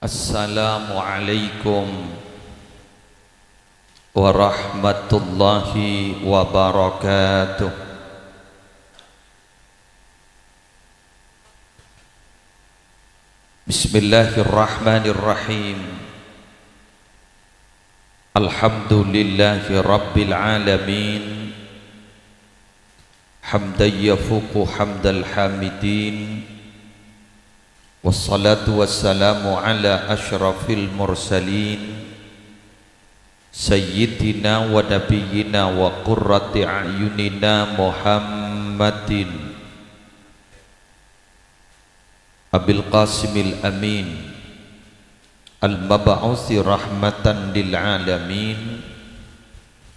Assalamualaikum warahmatullahi wabarakatuh. Bismillahirrahmanirrahim. Alhamdulillahi rabbil alamin. Hamdan yafuqu hamdal hamidin. Wassalatu wassalamu ala ashrafil mursalin Sayyidina wa nabiyyina wa qurrati a'yunina Muhammadin Abil Qasimil Amin Al-Mab'uthi rahmatan lil alamin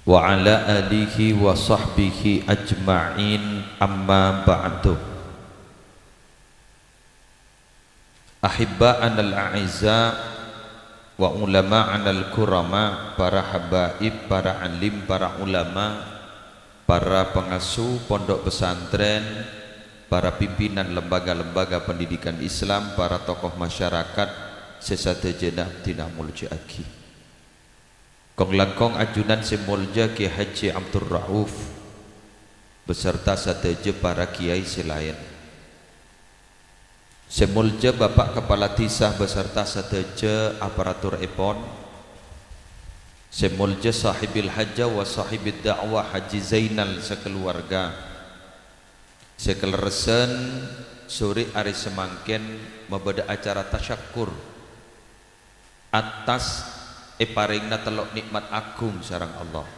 wa ala alihi wa sahbihi ajma'in, amma ba'du. Ahibba'an al-a'izza wa ulama'an al-kurama, para habaib, para alim, para ulama, para pengasuh pondok pesantren, para pimpinan lembaga-lembaga pendidikan Islam, para tokoh masyarakat sesadaya tina mulja aki. Kong langkong ajunan semulja Ki Haji Abdul Rauf beserta sadaya para kiai selain. Semulja Bapak Kepala Tisah beserta sedaya aparatur EPON, semulja sahibil hajjah wa sahibid da'wah Haji Zainal sekeluarga, sekeleresen suri ari semangken mebeda acara tasyakur atas paringna telok nikmat agung sareng Allah.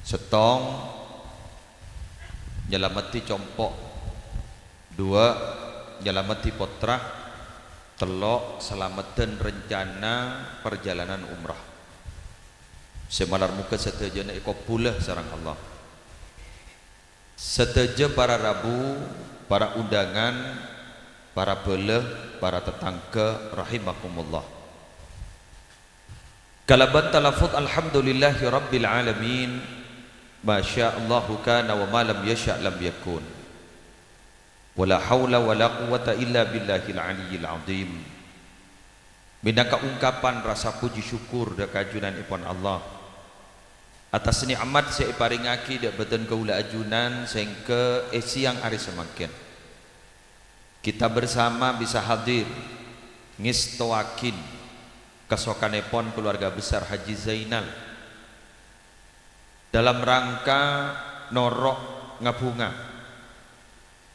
Setong nyelameti compok, dua nyelameti potrah, telok selamatan rencana perjalanan umrah. Semalar muka setajana ikopulah sarang Allah. Setaja para rabu, para undangan, para beleh, para tetangga rahimakumullah. Kalaban talafut alhamdulillahi rabbil alamin. Masya Allahu kana wa ma lam yasha' lam yakun. Wala haula wala quwata illa billahil aliyyil azim. Minangka ungkapan rasa puji syukur da kajunan ipon Allah atas nikmat saya paringaki dak beten kaula ajunan sehingga siang hari semakin kita bersama bisa hadir ngistoakin kesokanepon keluarga besar Haji Zainal dalam rangka norok ngabunga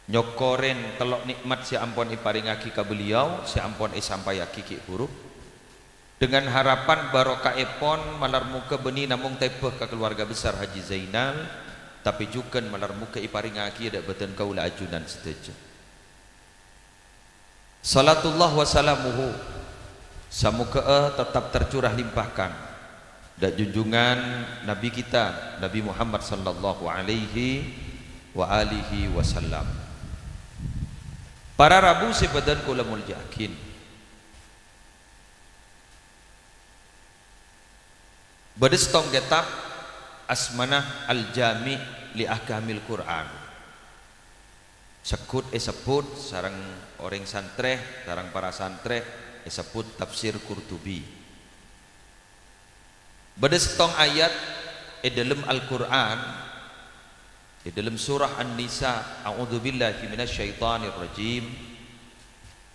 nyokoren telok nikmat si ampon iparingaki ka beliau, si ampon sampayaki ki huruf dengan harapan barokah epon malar muka beni namung tepeh ke keluarga besar Haji Zainal, tapi juga malar muka iparingaki ada beten kaula ajunan setuju. Salatullah wa salamuhu samuka tetap tercurah limpahkan dan junjungan Nabi kita Nabi Muhammad sallallahu alaihi wa alihi wasallam. Para rabu sebadan kula muljakin bedestong kitab Asmanah Al-Jami li Ahkamil Quran sekut sebut sarang orang santreh sarang para santreh sebut tafsir Qurtubi bedestong ayat dalam Al-Quran di dalam surah An-Nisa, a'udzubillahi minasyaitonir rajim.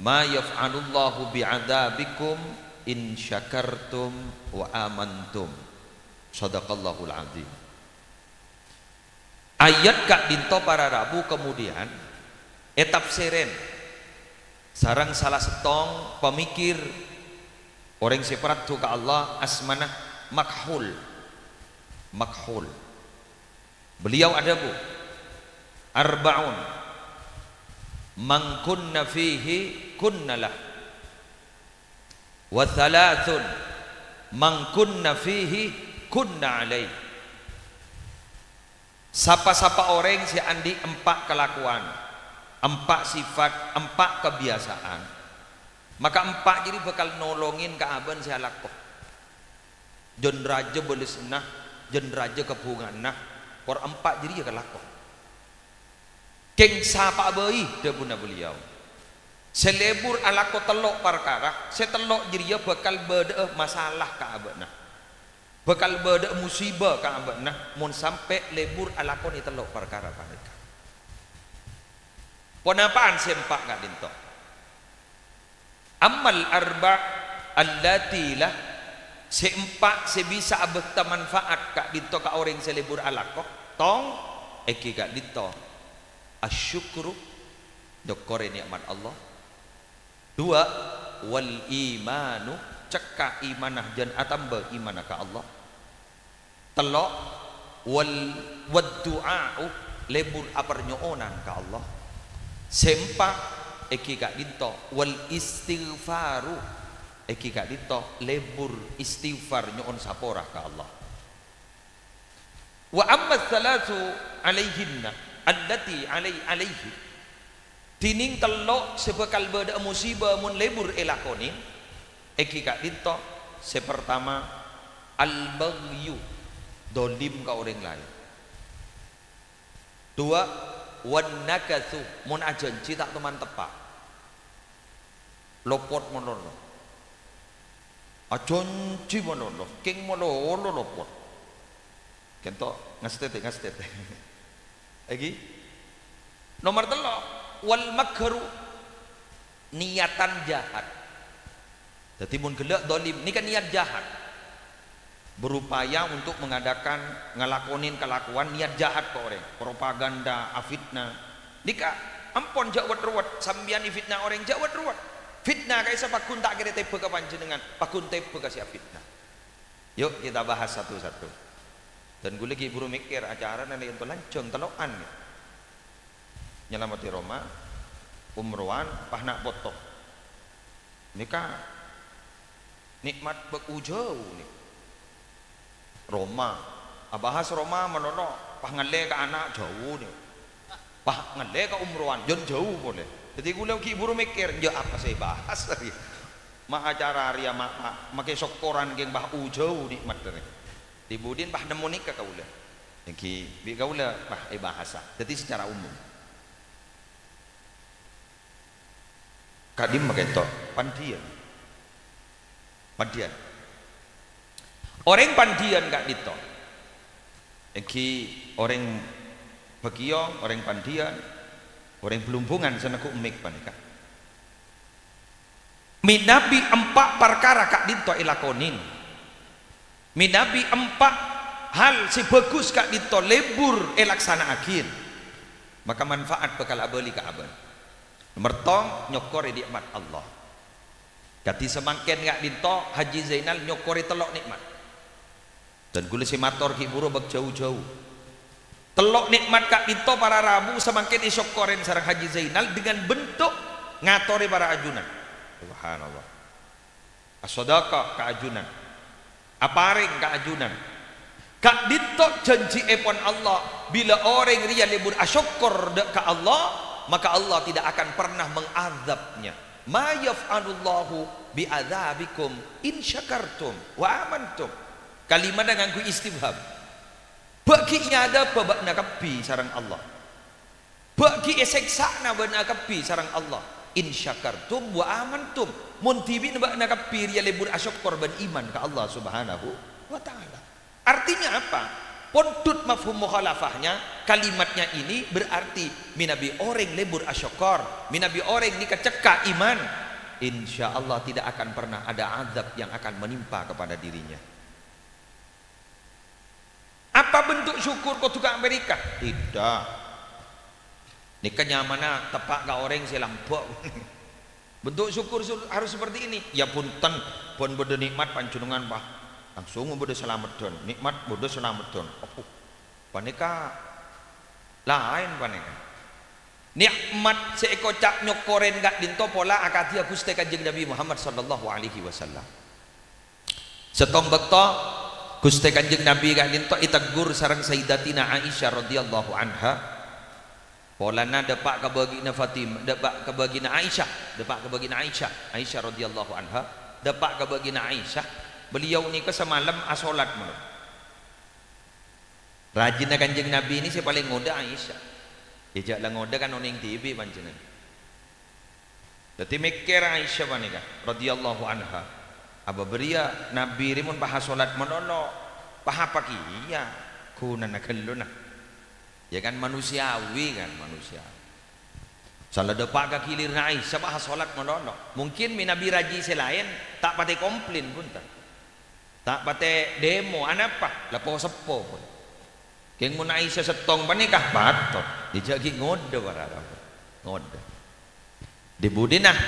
Ma yaf'alullahu bi'adzabikum in syakartum wa amantum. Shadaqallahul azim. Ayat kak dinto para rabu kemudian tafsiren sarang salah setong pemikir orang separat tu ka Allah asmanah makhul. Beliau ada bu arba'un man kunna fihi kunnalah wa thalathun man kunna fihi kunna alaih. Sapa-sapa orang si andi empat kelakuan, empat sifat, empat kebiasaan, maka empat jadi bakal nolongin ke aban si alakoh jon raja boleh senah jon raja kepungan nah por empat jadi ya kelakon keng sapa bayi dah guna beliau selebur ala ko telok perkara setelok jiria bakal beda masalah ka abana bakal beda musibah ka abana mun sampai lebur ala ko ni telok perkara panika ponapaan sempak ka dinto amal arba allati lah seempat sebisa abekta manfaat ka dinto ka orang selebur ala ko tong eki ka dinto asyukru dokore nikmat Allah. Dua, wal imanu cekak imanah jan atamba imanah ka Allah. Telok wad du'a'u lebur apernyo'onan ka Allah. Sempak eki kak dito wal istighfaru eki kak dito lebur istighfar nyo'on saporah ka Allah. Wa amma thalathu alaihinna allati alaihi tining telok sebekal beda musibah mun lebur elakonin eki kak dito sepertama al baghyu dolim ka orang lain. Dua wan nakathu mun ajanji tak teman tepak lopot monono ajanji monono king monono lopot kento ngastete lagi nomor telok wal makru niatan jahat. Jadi mun gelak dolim ini kan niat jahat berupaya untuk mengadakan ngelakonin kelakuan niat jahat ke orang propaganda afitna nika ampon jawat ruwat sambian fitnah orang jawat ruwat fitnah kaisa pakun tak kira tepe ke panjenengan pakun tepe ke sia fitnah. Yuk kita bahas satu-satu dan gue lagi buru mikir acara nanti untuk lancung telokan nyelamati Roma umroan pahnak botok nikah nikmat beujau nih Roma abahas Roma menono pah ngale ke anak jauh nih pah ngale ke umroan jon jauh boleh jadi gue lagi buru mikir ya apa saya bahas tadi mak acara ria mak makai sokoran geng bah ujau nikmat tadi dibudin bah nemu nikah kau lah lagi bi kau lah bah bahasa jadi secara umum kadim maketo pandian orang pandian gak dito eki orang bagio orang pandian orang belumpungan senaku umik panika minabi empat perkara kak dito ilakonin minabi empat hal si bagus kak dito lebur elaksana akin maka manfaat bekal abali ka aban. Nomor tong nyokori nikmat Allah. Kati semakin gak dinto Haji Zainal nyokori telok nikmat. Dan gula si mator ki buru bak jauh-jauh. Telok nikmat kak dinto para rabu semakin isyokorin sarang Haji Zainal dengan bentuk ngatori para ajunan. Subhanallah. As-sadaqah ka ajunan. Aparing ka ajunan. Kak dinto janji epon Allah bila orang ria libur asyukur ka Allah maka Allah tidak akan pernah mengazabnya. Ma yaf'alullahu bi'adzabikum in syakartum wa amantum. Kalimat dengan ku istifham. Baginya ada babak nakapi sarang Allah. Bagi eseksana bana kapi sarang Allah. In syakartum wa amantum. Mun tibi nabak nakapi ria lebur asyukur ban iman ke Allah Subhanahu wa taala. Artinya apa? Pontut mafhum mukhalafahnya kalimatnya ini berarti minabi orang lebur asyukor minabi orang ni kecekak iman insya Allah tidak akan pernah ada azab yang akan menimpa kepada dirinya. Apa bentuk syukur kau tukang Amerika? Tidak ini kenyamanan tepak ke orang selampok bentuk syukur harus seperti ini ya punten pun berde nikmat pancunungan bah langsung bodoh selamat don nikmat bodoh selamat don panika lain panika nikmat seekor cak nyokoren gak dinto pola akati Gusti Kanjeng Nabi Muhammad sallallahu alaihi wasallam setong bekto Gusti Kanjeng Nabi gak dinto itegur sareng Sayyidatina Aisyah radhiyallahu anha polana depak kabagina Fatimah depak kabagina Aisyah depak kabagina Aisyah radhiyallahu anha depak kabagina Aisyah beliau ni ke semalam asolat mulu. Rajin Kanjeng Nabi ini saya paling ngoda Aisyah. Ijak lah ngoda kan oning TV panjenengan. Jadi mikir Aisyah manika radhiyallahu anha. Aba beria Nabi rimun paha salat menono. Paha pagi iya kunana kelluna. Ya kan manusiawi kan manusia. Salah depak ka kilir Aisyah paha salat menono. Mungkin Nabi raji selain tak pate komplain pun tak pate demo anapa lapo sepo pun. Keng mun Aisyah setong panikah batot dijagi ngode warara. Ngode. Dibudinah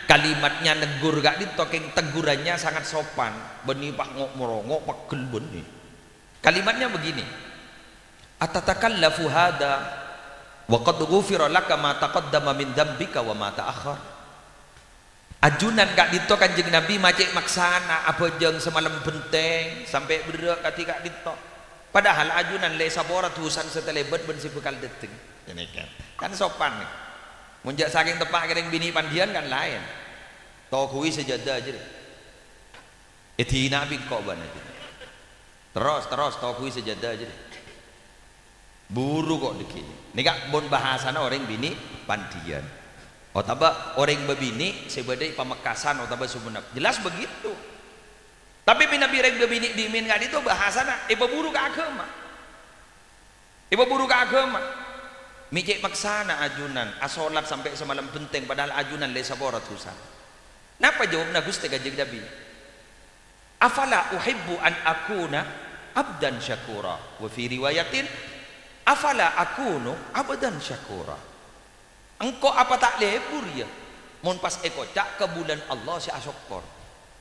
kalimatnya negur gak ditokeng tegurannya sangat sopan beni pak ngok merongok pak gelbun nih kalimatnya begini atatakallafu hada wa qad ghufira laka ma taqaddama min dzambika wa ma ta'akhkhar ajunan gak ditok kanjeng Nabi macek maksana apa jeung semalam benteng sampai berak ketika ditok padahal ajunan le sabora tusan setelebet ben si bekal deting ini kan sopan nih munjak saking tepak kering bini pandian kan lain tau kuwi sejadah aja deh itu nabi kok banget terus tau kuwi sejadah aja deh buru kok dikit ini kak bon bahasana orang bini pandian otaba orang bebini sebadai pamekasan otaba sumenep jelas begitu tapi nabi orang bebini dimin gak itu bahasana ibu buru ke agama mijek maksana ajunan asolat sampai semalam penting padahal ajunan lesa borat susah. Napa jawabna Gusti Kanjeng Nabi? Afala uhibbu an akuna abdan syakura wa fi riwayatin afala akunu abdan syakura. Engkau apa tak lebur ya? Mun pas ekocak ke bulan Allah si asyukur.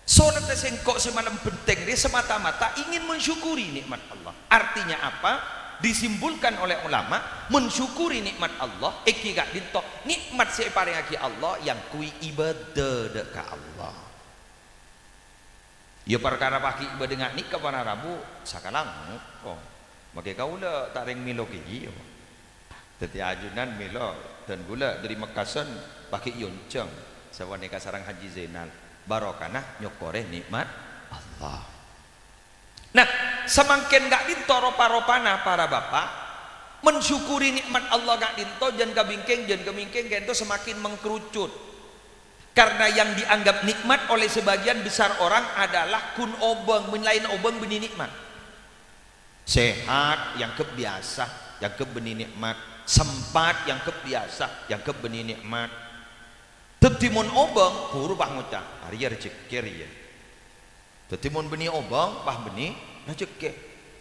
Solat sengkok semalam penting dia semata-mata ingin mensyukuri nikmat Allah. Artinya apa? Disimpulkan oleh ulama mensyukuri nikmat Allah iki gak dinto nikmat si paringaki Allah yang kui ibadah ke Allah ya perkara paki ibadah ngak nikah para rabu sakalang oh maka kaula tak reng milo kiki teti ajunan milo dan gula dari Mekasan paki yonceng sawane kasarang Haji Zainal barokana nyokore nikmat Allah. Nah, semakin gak dinto ropa-ropana para bapak mensyukuri nikmat Allah gak dinto jan kabingking itu semakin mengkerucut karena yang dianggap nikmat oleh sebagian besar orang adalah kun obeng menlain obeng benih nikmat sehat yang kebiasa yang kebeni nikmat sempat yang kebiasa yang kebeni nikmat tetimun obeng huru pah ngucap hari rezeki ya tetimun benih obeng pah benih rezeki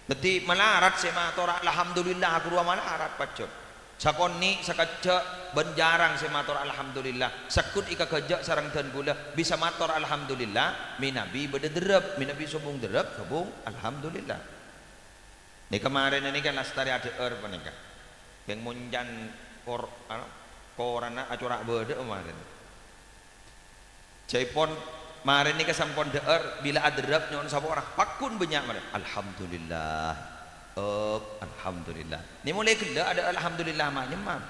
teti malarat sema tora alhamdulillah aku ruang malarat pacot sakoni sakaja benjarang sema tora alhamdulillah sakut ika kejak sarang dan gula bisa mator alhamdulillah minabi bedederep minabi sobung derep sobung alhamdulillah ini kemarin ini kan lastari ada panika yang munjan korana acurak bede kemarin jaipon mari ini kesampun deer bila adrab nyon sapa orang pakun banyak mana alhamdulillah alhamdulillah ni mulai gila ada alhamdulillah mah nyemam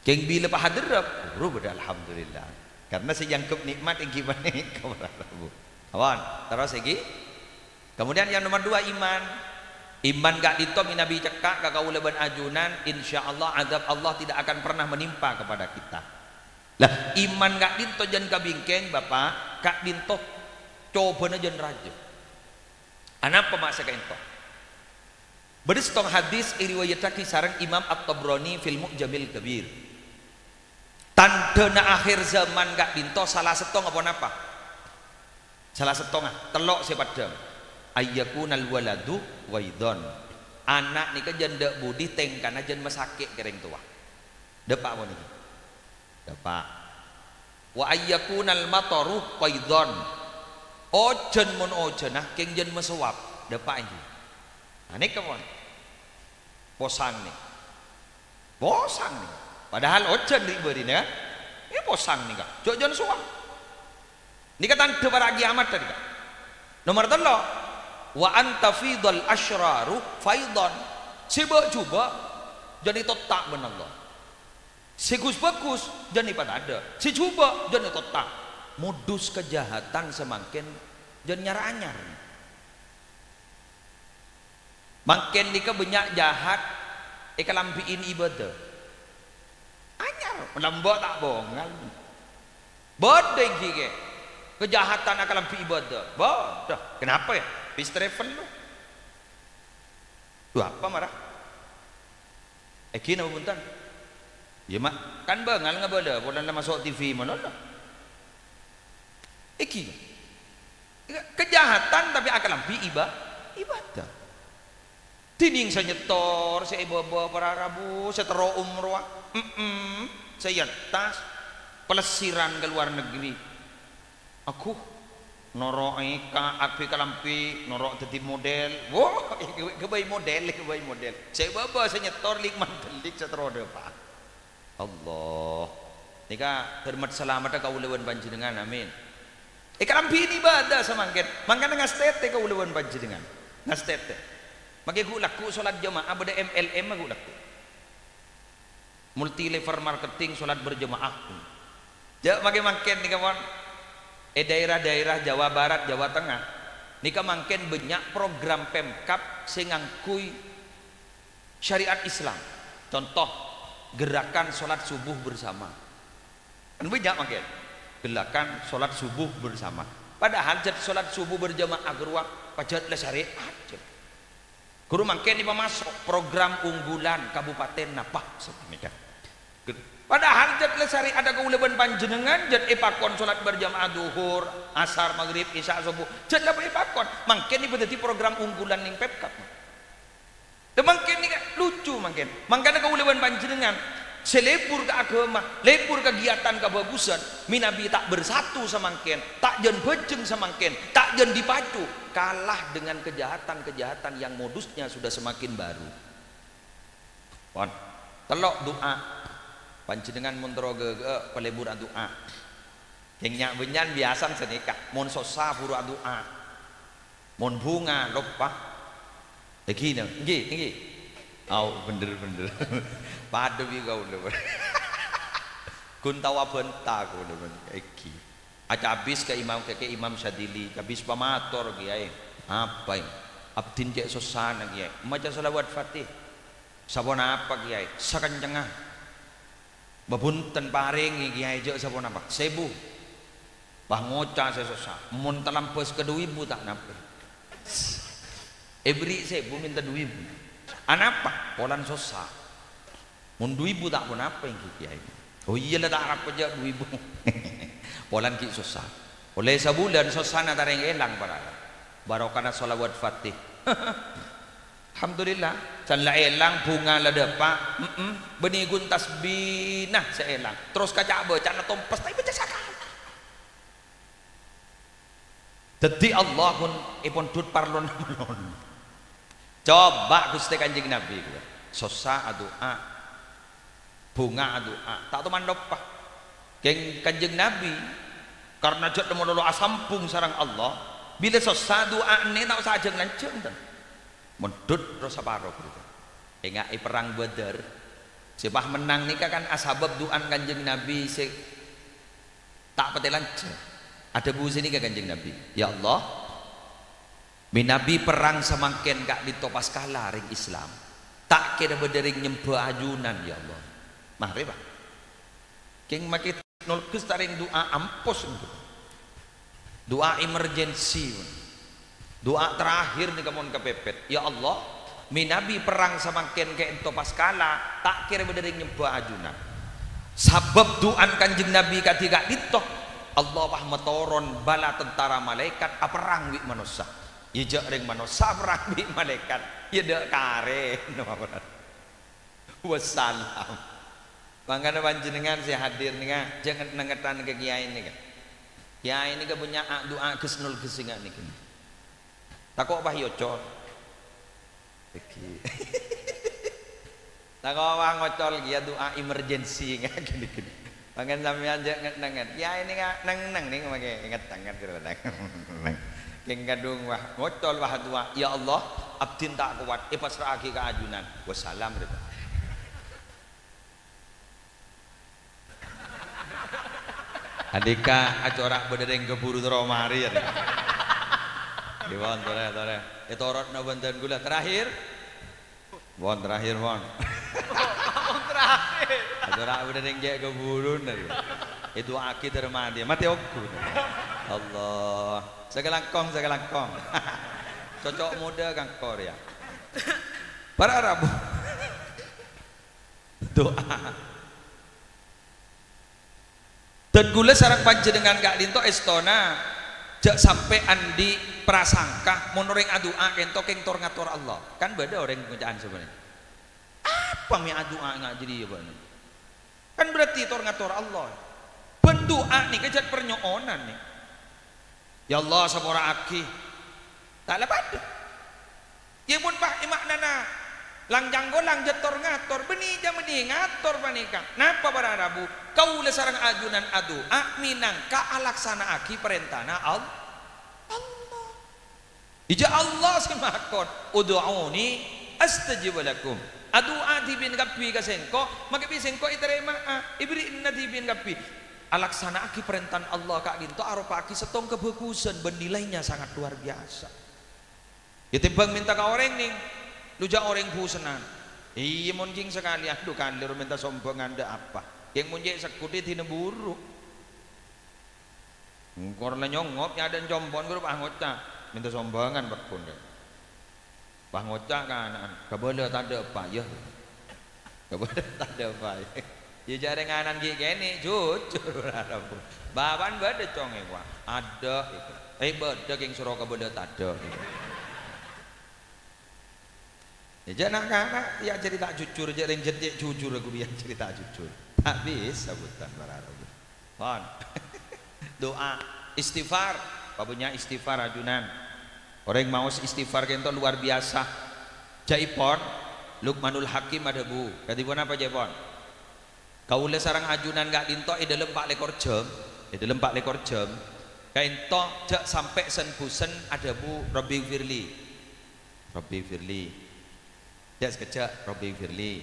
keng bila pahadrab uru beda alhamdulillah karena sejangkep nikmat yang gimana kepada Rabu awan terus lagi kemudian yang nomor 2 iman gak ditomi Nabi cekak kakaula ban ajunan insyaallah azab Allah tidak akan pernah menimpa kepada kita. Lah iman gak dinto jan kabingkeng bapak kak dinto coba na jan raja anak pemaksa ka ento beristong hadis iriwayataki sarang Imam At-Tabrani fil Mu'jamil Kabir tanda na akhir zaman gak dinto salah setong apa napa salah setong telok sepadam ayyakunal waladu waidon anak nika janda budi tengkana jan masake kereng tua depak apa nih dapat wa ayyakunal mataru qaidon ojen mun ojenah keng jen mesewap dapat ini ini kemon posang nih padahal ojen diberi nih kan ini posang nih kak jojon suap ini kata debaragi amat tadi kak nomor 3 wa antafidul asyraru faidon coba jadi totak benallah si bagus jadi pada ada si coba jadi totak modus kejahatan semakin jadi nyar-anyar makin dika banyak jahat ika lampiin ibadah anyar melambok tak bongal Bodoh gigi. Kejahatan akan lampi ibadah. Bodoh. Kenapa ya? Bis travel lu. Tuh apa marah? Eki nama buntan. Ya mak kan bengal ngabada. Polan masuk TV mana lah. Eki. Kejahatan tapi akan lampi ibadah. Tining saya nyetor, saya bawa para rabu, saya tero umroh. Saya tas pelesiran ke luar negeri. Aku norok ka api kalampi norok tadi model. Wah, kebaik model. Saya bawa saya nyetor likman telik saya tero depan. Allah. Nika hormat selamat ka ulawan panjenengan amin. Kalampi ini ibadah samangken. Mangkana ngastete ka ulawan panjenengan. Ngastete. Magi laku solat jamaah pada MLM aku laku. Multi level marketing solat berjamaah. Jak magi mangken nika mon. Daerah-daerah Jawa Barat, Jawa Tengah. Nika mangken banyak program Pemkab sing ngangkui syariat Islam. Contoh gerakan solat subuh bersama. Kan banyak mangken. Gerakan solat subuh bersama. Padahal jad solat subuh berjamaah geruak pajat le syariat. Guru mangken ipa masuk program unggulan Kabupaten Napah semenika. Padahal jad lesari ada keulaban panjenengan jad epakon salat berjamaah duhur, asar, maghrib, isya, subuh. Jad apa epakon? Mangken ipa dadi program unggulan ning Pemkab. Mangken ini lucu mangken. Mangkana keulaban panjenengan selepur ke agama, lepur kegiatan kebagusan, minabi tak bersatu samangken, tak jen bejeng samangken, tak jen dipacu, kalah dengan kejahatan-kejahatan yang modusnya sudah semakin baru. Pon, telok doa, panjenengan muntro gege pelebur doa, kengnya benyan biasa senikah, mon sosa buru doa, mon bunga lupa, begini, ngi. Oh bener padu bi kau udah kun tawa benta kau udah eki aja habis ke Imam Syadili habis pamator kiai apa ini abdin cek sosana kiai maca salawat fatih sabon apa kiai sakencengah babunten paring kiai jek sabon apa sebu bah ngoca sesosa mun telampus ke 2000 tak napa beri sebu minta 2000 anapa polan sosa mun 2000 tak pun apa yang kiai oh iya lah tak harap aja 2000 polan ki sosa oleh sebulan sosana tareng elang para barokana sholawat fatih alhamdulillah can la elang bunga la depa benih gun tasbih nah seelang terus kaca be can tompes tapi baca sakala dadi Allah pun ipun dut parlon coba Gusti Kanjeng Nabi sosa doa bunga doa tak teman dopah keng Kanjeng Nabi karena jod modolo asampung sarang Allah bila sosa doa ne tak usah ajeng lanceng ten medut rasa paro gitu enggak perang Badar sepah menang nika kan asbab doa Kanjeng Nabi se tak pete lanceng ada bu sini ke Kanjeng Nabi ya Allah Nabi perang semangken gak ditopas kalah ring Islam tak kira berdering nyembah ajunan ya Allah mari pak keng makit nol kustaring doa ampos doa emergensi doa terakhir nih kamu kepepet ya Allah Nabi perang semangken kayak topas kalah tak kira berdering nyembah ajunan sabab doa Kanjeng Nabi ketika ditok Allah pahmetoron bala tentara malaikat perang wi manusia ijak ring manusia perang bi malaikat ya dek kare wassalam mangkana panjenengan saya hadir nih jangan nengetan ke kiai ini kan kiai ini punya doa kesnul kesingan nih tak kok bah yocol tak kok bah ngocol ya doa emergency nggak gini mangkan sampean jangan nenget kiai ini neng nih pakai ingat tangan kira keng gadung wah ngocol wah doa ya Allah abdin tak kuat pasrahake ka ajunan wassalam rida adika acorak bedereng keburu romari ya diwon tore torot na banten gula terakhir bon terakhir bon terakhir acorak bedereng je keburu Itu aki termati mati aku. Allah, segelangkong cocok muda kang Korea. Para Rabu doa dan gula sarang panjenengan gak dinto estona jak sampai andi prasangka monoring adua kento keng tor ngatur Allah kan beda orang bacaan sebenarnya apa mi adua nggak jadi ya bang kan berarti tor ngatur Allah bendoa nih kejat pernyoonan nih ya Allah sabora aki tak lepas ya mun pak imak nana lang janggo lang jetor ngator beni jam meni ngator panika napa para Rabu kau le sarang ajunan adu minangka alaksana aki perintahna Allah ija Allah semakon ud'uni astajib lakum adu adi bin gapi kasengko maka bisengko iterema ibri inna di bin gapi alaksana aki perintah Allah kak ginto arupa aki setong kebagusan bernilainya sangat luar biasa ya timbang minta ka orang ning luja orang busenan iya mungkin sekali aduh kalir minta sombong anda apa yang munjek sekuti tina buruk ngkor la nyongop ada jombon grup anggota minta sombongan berpun anggota kanan kabela tanda apa ya kabela tanda apa ya jarang kanan gini jujur baban bade conge wa ada itu bade yang suruh kabela tanda ya jangan karena ya cerita jujur jarang jadi jujur aku biar cerita jujur tak bisa bukan para Rabu doa istighfar babunya istighfar ajunan orang mau istighfar kento luar biasa jaipon Luqmanul Hakim ada bu katipun apa jaipon kaula sarang ajunan gak dinto dalam 4 lekor jam dalam 4 lekor jam kainto jak sampai senbusen ada bu Robbi Firli ya sekejap Robbi Firli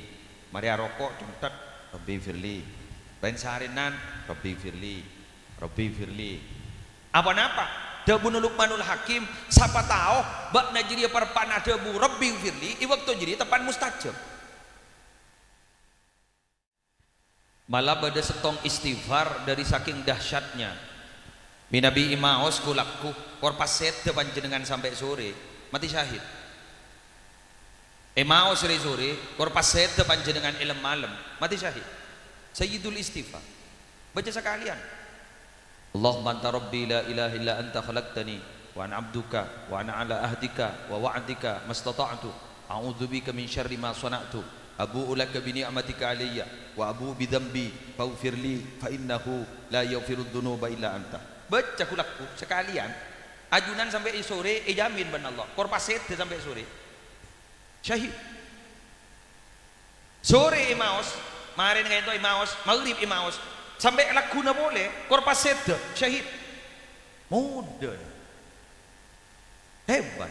Maria rokok contet Robbi Firli lain seharinan Robbi Firli apa-apa dabu Luqmanul Hakim siapa tahu bak najriya perpana dabu Robbi Firli i waktu jadi tepan mustajab malah pada setong istighfar dari saking dahsyatnya minabi imaos kulakku korpaset depan jenengan sampai sore mati syahid mau sore-sore korpaset depan jenengan ilm malam mati syahid sayyidul istighfar baca sekalian Allahumma anta rabbi la ilaha illa anta khalaqtani wa ana abduka wa ana ala ahdika wa wa'dika mastata'tu a'udzu bika min syarri ma sana'tu abu'u laka bi ni'matika alayya wa abu'u bi dhanbi faghfir li fa innahu la yaghfiru dzunuba illa anta baca kulakku sekalian ajunan sampai sore jamin ban Allah korpaset sampai sore syahid sore imaos marin kayak itu imaos maghrib imaos sampai lakuna boleh korpaset syahid mudah hebat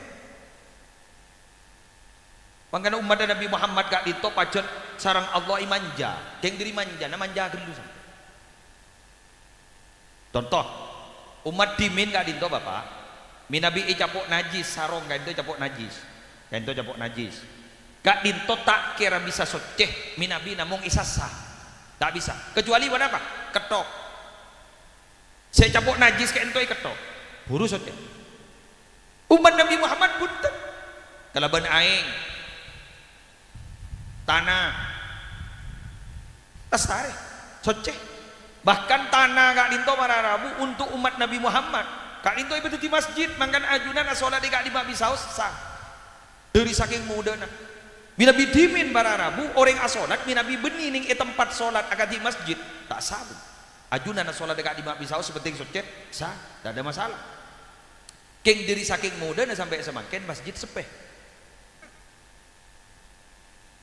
makanya umat Nabi Muhammad gak ditop pajat sarang Allah imanja yang diri manja manja dulu contoh umat dimin gak ditop bapak minabi capok najis sarong gak itu capok najis ento capok najis gak dinto tak kira bisa soceh minabi namung isasah tak bisa kecuali buat apa ketok saya capok najis ke ento ketok buru soceh umat Nabi Muhammad pun kalaban aing tanah lestari soceh bahkan tanah gak dinto para Rabu untuk umat Nabi Muhammad gak dinto ibadah di masjid mangkan ajunan asolat gak di bisa sah dari saking muda nah bila bidimin para Rabu orang asolat minabi benining tempat solat agak di masjid tak sabu ajunan asolat agak di bisa seperti socet sah tak ada masalah keng dari saking muda nah sampai semakin masjid sepeh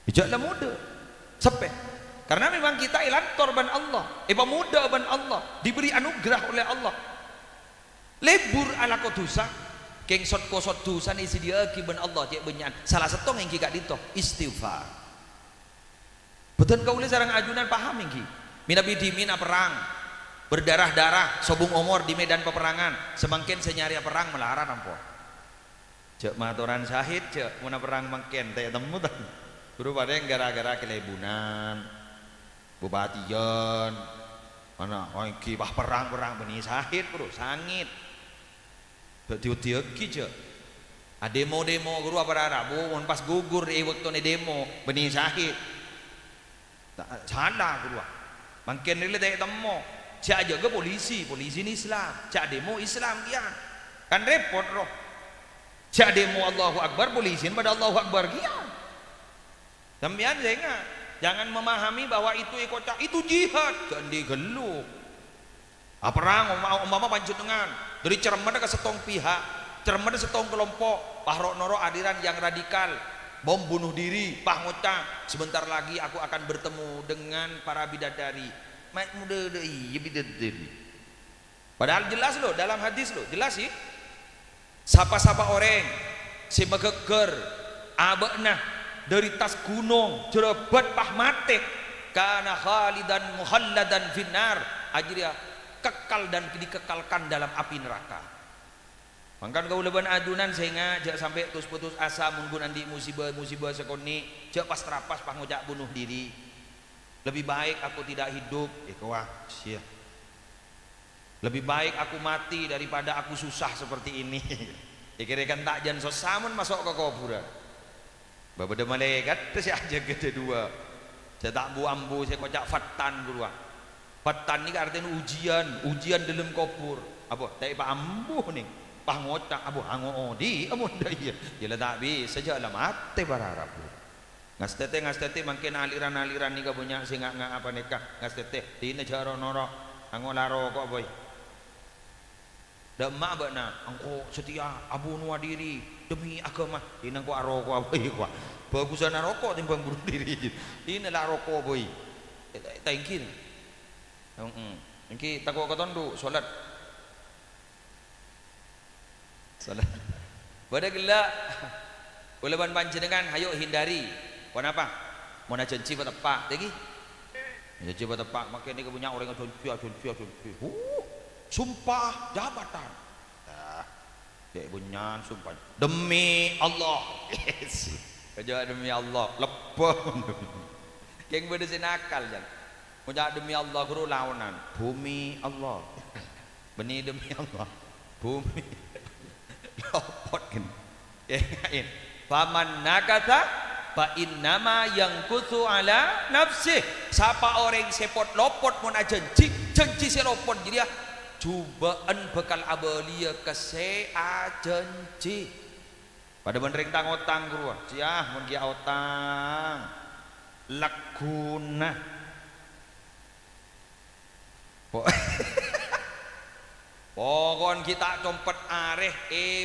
bijaklah muda sepeh karena memang kita ilantor ban Allah pemuda ban Allah diberi anugerah oleh Allah lebur ala kotusa keng sot kosot tusan isi dia kiban Allah cek benyan salah satu yang kika dito istighfar betul kau lihat sarang ajunan paham yang ki minabi di mina perang berdarah-darah sobung omor di medan peperangan semakin senyari perang melarang nampo cek matoran syahid cek muna perang mangken teh temu tan guru pada yang gara-gara kelebunan bupatian Mana iki bah perang beni sahid bro sangit. Tiup-tiup ki je. Demo guru apa Rabu mun pas gugur waktu ni demo beni sahid. Sana guru. Mungkin rile tak temu. Cak jaga polisi ni Islam. Cak demo Islam kian. Kan repot roh. Cak demo Allahu Akbar polisi pada Allahu Akbar kian. Sampean saya jangan memahami bahwa itu kocak itu jihad jangan digeluk. Perang umpama panjenengan dari cermada ke setong pihak, cermada setong kelompok, pahrok noro adiran yang radikal, bom bunuh diri, pah ngocang. Sebentar lagi aku akan bertemu dengan para bidadari. Mak muda iya bidadari. Padahal jelas loh dalam hadis loh, jelas sih. Sapa-sapa orang si megeger abekna dari tas gunung jerebat pah mate kana khalidan muhalladan finnar ajria kekal dan dikekalkan dalam api neraka. Mangkan kau leban adunan sehingga jak sampai terus putus asa mun andi musibah sekoni jak pas terapas pah ngojak bunuh diri. Lebih baik aku tidak hidup wah sia. Lebih baik aku mati daripada aku susah seperti ini. Kira-kira tak jan sosamun masuk ke kuburan. Babada malaikat tu saya aja gede dua. Saya tak ambu saya kocak fatan guru. Fatan ni artinya ujian dalam kubur. Apa? Tak pak ambu ni. Pak ngocak abu hango di amun dah iya. Jela tak bisa saja lah mati berharap. Ngastete makin aliran ni kabunya singa ngak apa nikah ngastete di negara noro hango laro kok boy. Dak mak bakna engkau setia abu nuwa diri demi agama ini engkau aroko apa ya kuah bagusan rokok timbang bunuh diri ini lah rokok boy tangkin ini takut ketondu solat pada gila uleban panjenengan hayo hindari kenapa mau janji pada pak lagi janji pada pak makanya ini punya orang janji sumpah jabatan kayak bunyan sumpah demi Allah kerja demi Allah lepon yang beda sinakal jangan punya demi Allah guru lawanan bumi Allah benih demi Allah bumi lopot kan ngain faman nakata fa innama yang kutu ala nafsih siapa orang sepot lopot mun janji si lopot jadi cubaan bekal abalia kese janji pada benring tang otang guru ciah mun gia otang lakuna pokon kita compet areh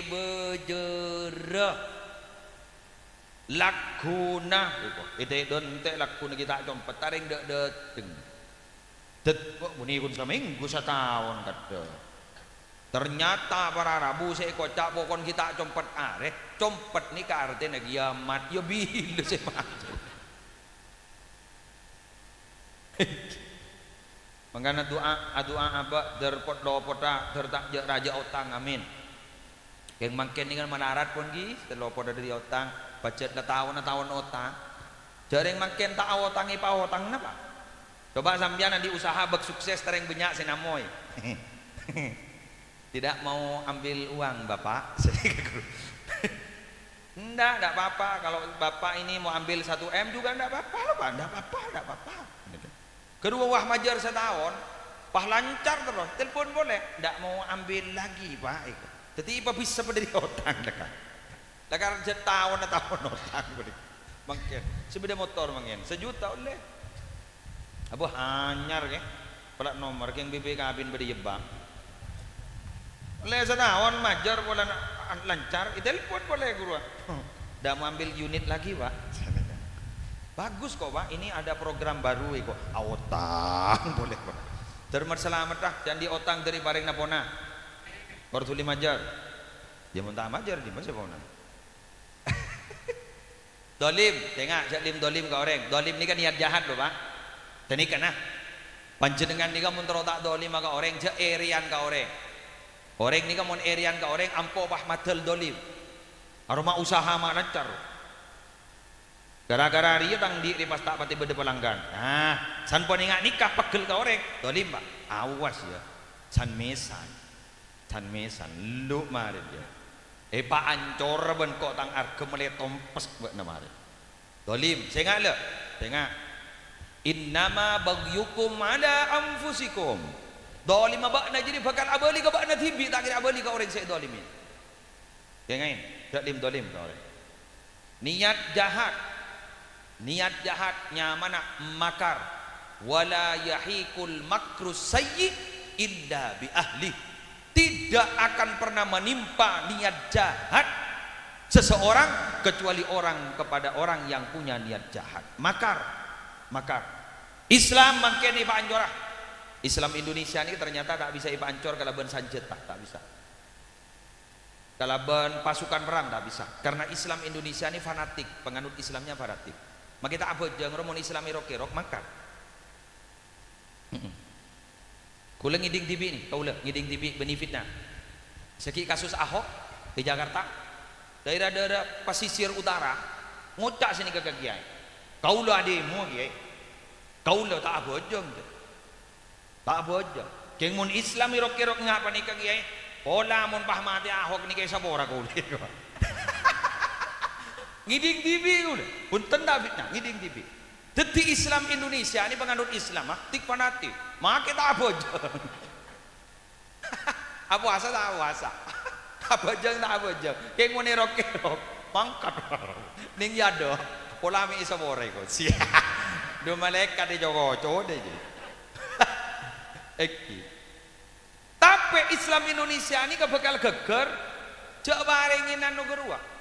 bejera lakuna ide donte lakuna kita compet taring deteng kok muni kun seminggu setahun kata ternyata para Rabu saya kocak pokon kita compet areh compet ni ke artinya kiamat ya bila saya masuk mengana doa apa derpot lopota dertak raja otang amin yang makin dengan manarat pun gi telopot dari otang budget tahun otang jarang makin tak otangi pa otang napa. Coba sampean nanti usaha bersukses tereng banyak senamoy. Tidak mau ambil uang bapak. Enggak apa-apa. Kalau bapak ini mau ambil 1 M juga enggak apa-apa. Enggak apa-apa. Kedua wah majar setahun, pah lancar terus. Telepon boleh. Enggak mau ambil lagi pak. Tetapi bisa berdiri otang dekat. Dekat setahun otang. Mungkin sepeda motor mungkin 1 juta oleh. Abu hanyar ke plat nomor yang BB kabin beri jebak oleh setahun majar boleh lancar telepon boleh guru dah mau ambil unit lagi pak bagus kok pak ini ada program baru kok otang boleh pak termat selamat dah jangan di otang dari bareng napona baru tuli majar dia mentah majar di mana pona dolim tengok lim dolim ke orang dolim ni kan niat jahat loh pak tani kana panjenengan nika mun tak dolim ka orang je erian ka orang nika mun erian ka orang ampo pah madal dolim aroma usaha ma lancar Gara-gara dia tang di pas tak pati bede pelanggan. Nah, san pon ingat nikah pegel ka orek. Dolim Pak. Awas ya. San mesan. San mesan lu mari dia. Pak ancor ben kok tang arge mele tompes buat namare. Dolim, saya le. Tengah. Innama baghyukum ala anfusikum. Dolim bakna jadi bakal abali ka bakna tibi tak kira abali ka orang saya dolimin. Jangan. Dolim ka orang. Niat jahat nyamana makar wala yahikul makrus sayyi illa bi ahli. Tidak akan pernah menimpa niat jahat seseorang kecuali orang kepada orang yang punya niat jahat. Makar Islam mangkene Pak Ancorah. Islam Indonesia ini ternyata tak bisa Pak Ancor kalau ben sanjeta tak bisa. Kalau ben pasukan perang tak bisa. Karena Islam Indonesia ini fanatik, penganut Islamnya fanatik. Maka kita apa jangan romon Islami rok makar. Kula ngiding TV nih, kau ngiding TV benefitnya. Seki kasus Ahok di Jakarta, daerah-daerah pesisir utara, ngocak sini ke kiai. Kau lah demo kiai, kau lah tak bojong, tak bojong. Kengun Islami rok ngapa nih ke kiai? Pola mun pahmati Ahok nih kayak sabora kau lihat. Ngiding TV udah, punten Davidnya ngiding TV. Deti Islam Indonesia ini penganut Islam, tik fanatik, maka kita abojong. Apuasa tak apuasa, abojong tak abojong. Kayak mau nerok pangkat, ning yado, polami isabore kok. Sia, dua malaikat di Joko code jadi. Eki. Tapi Islam Indonesia ini kebekal geger, coba ringinan nugerua.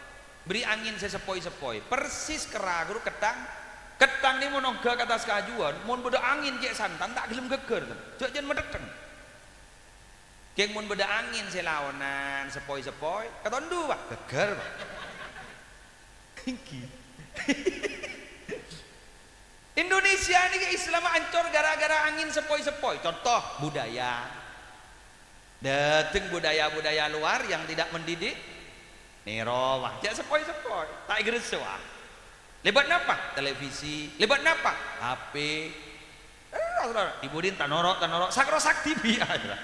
Beri angin sesepoi-sepoi persis keraguru ketang ni monoga ke atas kajuan mon beda angin kayak santan tak gelem geger jangan medeteng keng mon beda angin selawanan sepoi-sepoi katon dua geger Indonesia ini ke Islam ancor gara-gara angin sepoi-sepoi. Contoh budaya, dateng budaya-budaya luar yang tidak mendidik Nero wah, jak sepoi-sepoi, tak geresuah. Lebat napa? Televisi. Lebat napa? HP. Ibudin tanorok, sakrosak TV akhirnya.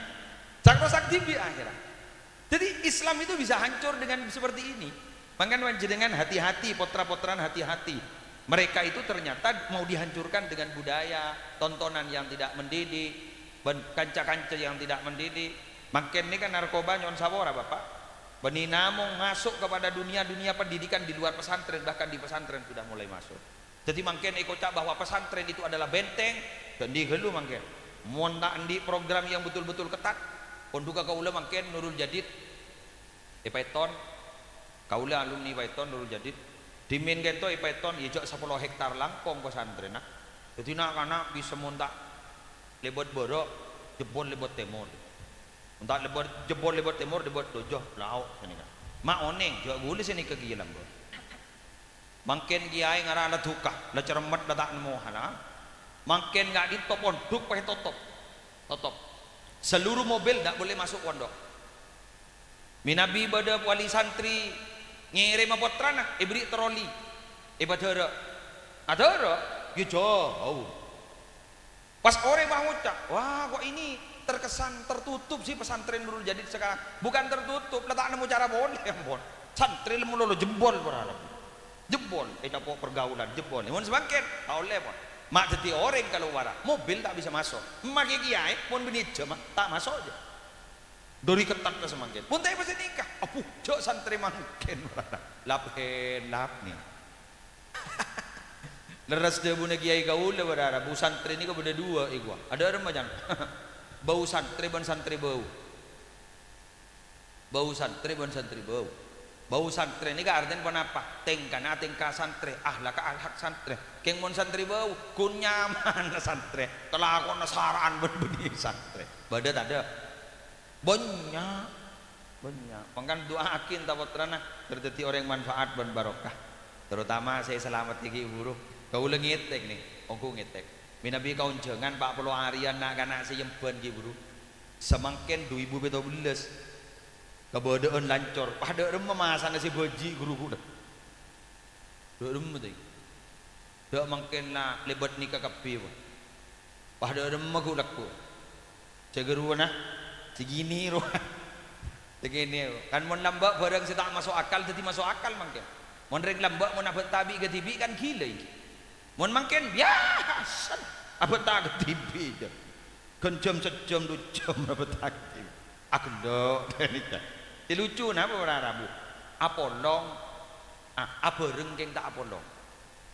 Sakrosak TV akhirnya. Jadi Islam itu bisa hancur dengan seperti ini. Makanya dengan hati-hati, potra-potran hati-hati. Mereka itu ternyata mau dihancurkan dengan budaya, tontonan yang tidak mendidik, kanca-kanca yang tidak mendidik. Makin ini kan narkoba nyon sawora Bapak. Beni namung masuk kepada dunia-dunia pendidikan di luar pesantren, bahkan di pesantren sudah mulai masuk. Jadi makin ekocak bahwa pesantren itu adalah benteng dan digelu makin monta di program yang betul-betul ketat. Ponduka kaula makin Nurul Jadid Python kaula alumni Python Nurul Jadid dimin gento Python ya 10 hektar langkong pesantren. Jadi nak-anak bisa monta lebot borok jebol lebot timur. Untuk jebol lebot timur lebot dojoh lauk sini kan. Mak oneng juga gule sini kegilam bro. Makin kiai ngarana tukah, la cermet la tak nemu hana. Makin nggak ditop pondok pakai tutup. Seluruh mobil tak boleh masuk pondok. Minabi pada wali santri ngirim apa terana, ibri troli, ibadara, adara, ya jauh. Pas orang mau ngucap, wah kok ini terkesan tertutup sih pesantren Nurul Jadid sekarang. Bukan tertutup, letak nemu cara boleh ampun. Santri lemu lolo jebol berharap. Jebol, dapur pergaulan jebol. Mun semakin, oleh pun. Mak jadi orang kalau wara, mobil tak bisa masuk. Mak kiai pun benit jema tak masuk aja. Dori ketat ke semakin. Pun tak bisa nikah. Apuh, jok santri mangken berharap. Lap nih. Leras dia bune kiai kaula berharap. Bu santri ini kau beda dua igwa. Ada remajan. Bau santri ban santri bau santri ban santri bau santri ini kan artinya apa? Tengkana tingkah santri ahlak santri keng mon santri bau kun nyaman santri kelakon nasaraan berbudi santri badat ada banyak pangkan doakin tawatrana terjadi orang manfaat dan barokah terutama saya selamat tinggi buruh kau lengitek nih aku ngitek Minabi kau jangan Pak Polo Arian nak kanak seyemban ki buru semakin 2017 kebodaan lancor pada remah masa nasi boji guru kuda remah tu Dak mungkin lah lebat nikah kapi pun. Pada remah ku laku. Cegeru nah. Segini ro. Segini. Kan mun lambak barang tak masuk akal tadi masuk akal mungkin. Mun reng lambak mun abet tabi ke tibi kan gila iki. Mun mungkin biasa. Abet tak ke tibi je. Kan jam sejam 2 jam abet tak ke tibi. Aku ndok nikah. Lucu nah apa orang Rabu. Apolong. Apa renggeng tak apolong.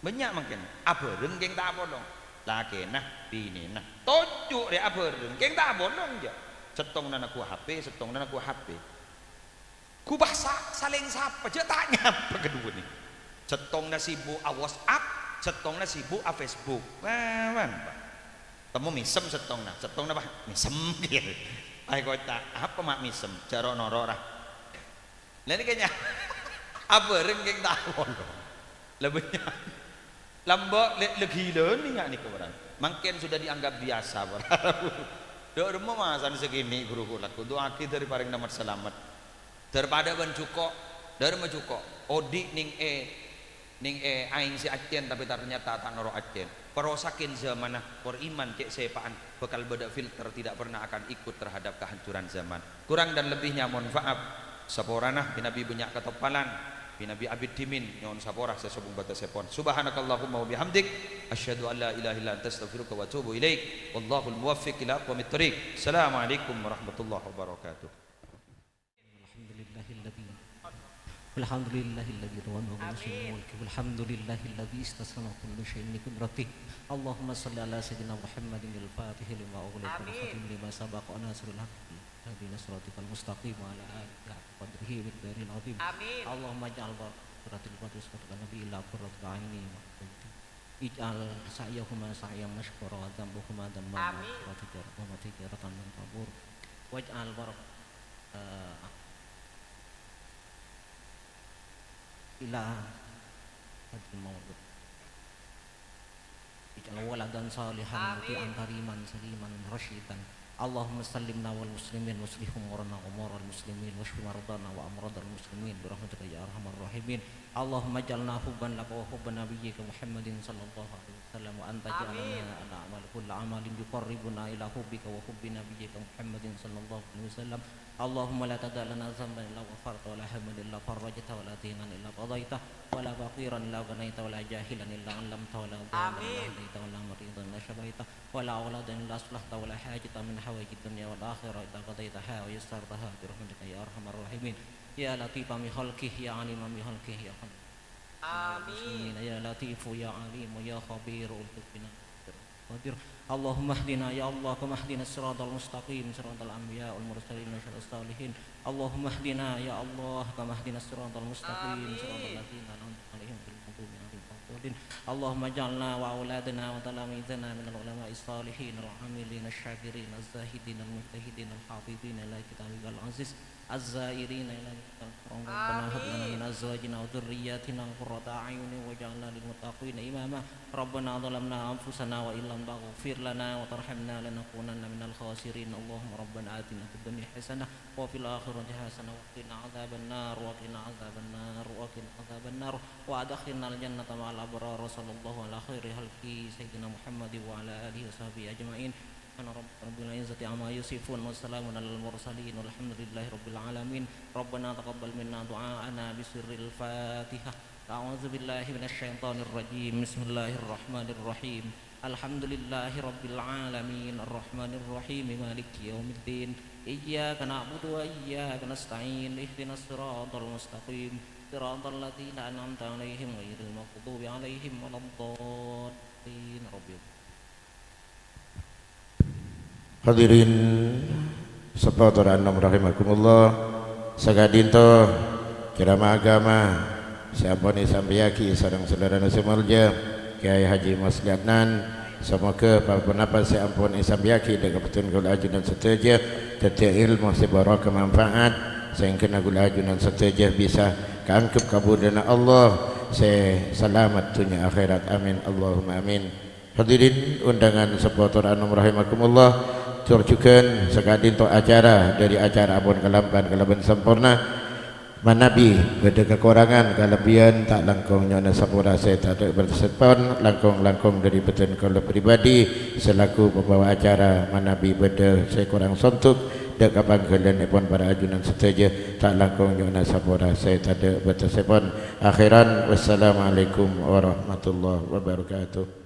Banyak mungkin apa renggeng tak bolong laki nah bini nah tojuk dia apa renggeng tak bolong je setong nana ku HP setong nana ku HP ku bahasa saling sapa je tak ngapa kedua ni setong na sibuk WhatsApp setong na sibuk Facebook man temu misem setong na bah misem gitu ai kota apa mak misem cara noro lah lain kayaknya apa renggeng tak bolong lebihnya lambak le gila ni enggak ni kawan. Mungkin sudah dianggap biasa barang. Dak rumah masan segini guru laku tu akhir dari paring namat selamat. Daripada ban cukok, dari mah cukok. Odi ning aing si Acen tapi ternyata tak noro Acen. Perosakin zaman beriman cek sepaan bekal beda filter tidak pernah akan ikut terhadap kehancuran zaman. Kurang dan lebihnya mohon maaf. Saporana Nabi banyak ketopalan. Nabi Abid Dimin nyon saporah sesubung batas sepon subhanakallahumma wa bihamdik asyhadu an la ilaha illa anta astaghfiruka wa atubu ilaik wallahul muwaffiq ila aqwamit thoriq assalamualaikum warahmatullahi wabarakatuh alhamdulillahilladzi rawana wa mulki walhamdulillahilladzi istasana kullu syai'in bi qudratihi Allahumma shalli ala sayyidina Muhammadin al-fatih lima ughliqa wal khatim lima sabaqa nasrul haqqi hadina siratal mustaqim wa ala alihi qadrihi miqdaril azim Allahumma ij'al baratil qudus wa nabi ila qurratil aini ij'al sa'yahuma sa'yan mashkura wa dhanbuhuma dhanban wa tijaratan min tabur waj'al ila hadil mawdud ij'al waladan salihan muti'an kariman saliman rasyidan Allahumma sallimna wal muslimin waslihum warna umurul muslimin washfi mardana wa amradal muslimin birahmatika ya arhamar rahimin Allahumma ij'alna hubban laka wa hubban nabiyyika Muhammadin sallallahu alaihi wasallam wa anta ja'alna ala amal kulli amalin yuqarribuna ila hubbika wa hubbi nabiyyika Muhammadin sallallahu alaihi wasallam Allahumma la tada' lana dhanban illa ghafarta wa la hamman illa farajta wa la dinan illa qadaita wa la faqiran illa ghanaita wa la jahilan illa 'allamta wa la dhalan illa hadaita wa la maridan illa shafaita wa la awladan illa aslahta wa la hajatan min hawaijid dunya wal akhirah illa qadaitaha wa yassartaha bi rahmatika ya arhamar rahimin ya latifan bi khalqihi ya 'aliman bi khalqihi ya amin ya latifu ya 'alimu ya khabirul bina qadir Allahumma hdina ya Allah kama hdina siratal mustaqim siratal anbiya wal mursalin wasyarus salihin Allahumma hdina ya Allah kama hdina siratal mustaqim siratal ladzina an'amta 'alaihim ghairil maghdubi 'alaihim waladdallin Allahumma ij'alna wa auladana wa talamidana minal ulama'is salihin al-'amilin asy-syakirin az-zahidin al-mujtahidin al-hafidhin ila kitabil aziz az-zairin ila Rabbana hab lana min azwajina wa dhurriyyatina qurrata a'yunin waj'alna lil muttaqina imama Rabbana zalamna anfusana wa illam taghfir lana wa tarhamna lanakunanna minal khasirin Allahumma rabbana atina fid dunya hasanah wa fil akhirati hasanah wa qina adzaban nar wa qina adzaban nar wa qina adzaban nar wa adkhilna al jannata ma'al abrar sallallahu ala khairi halqi sayyidina Muhammad wa ala alihi washabihi ajmain Ana rabbil izzati amma yusifun wa salamun alal mursalin walhamdulillahi rabbil alamin Rabbana taqabbal minna du'aana bisirril Fatihah A'udzu billahi minasy syaithanir rajim Bismillahirrahmanirrahim Alhamdulillahi rabbil alamin arrahmanir rahim maliki yaumiddin Iyyaka na'budu wa iyyaka nasta'in ihdinas siratal mustaqim siratal ladzina an'amta 'alaihim ghairil maghdubi 'alaihim waladdallin Hadirin sepaturan nom rahimakumullah sagadinto kirama agama siapani sambiaki sareng saudara nasemalja Kiai Haji Mas Liatnan semoga para penapas siampun sambiaki dengan petun gul ajunan seteja tetia ilmu sebaraka manfaat sehingga gul ajunan seteja bisa keangkep kabudana Allah selamat dunia akhirat amin Allahumma amin. Hadirin undangan sepaturan nom rahimakumullah turjukan sekadin to acara dari acara Abon Kelamban Kelaban sempurna Manabi beda kekurangan kelebihan tak langkung nyona sapura saya tak ada bersepon langkung dari betul kalau pribadi selaku pembawa acara Manabi beda saya kurang sontuk dek kapan kalian pun para ajunan setuju tak langkung nyona sapura saya tak ada bersepon akhiran wassalamualaikum warahmatullahi wabarakatuh.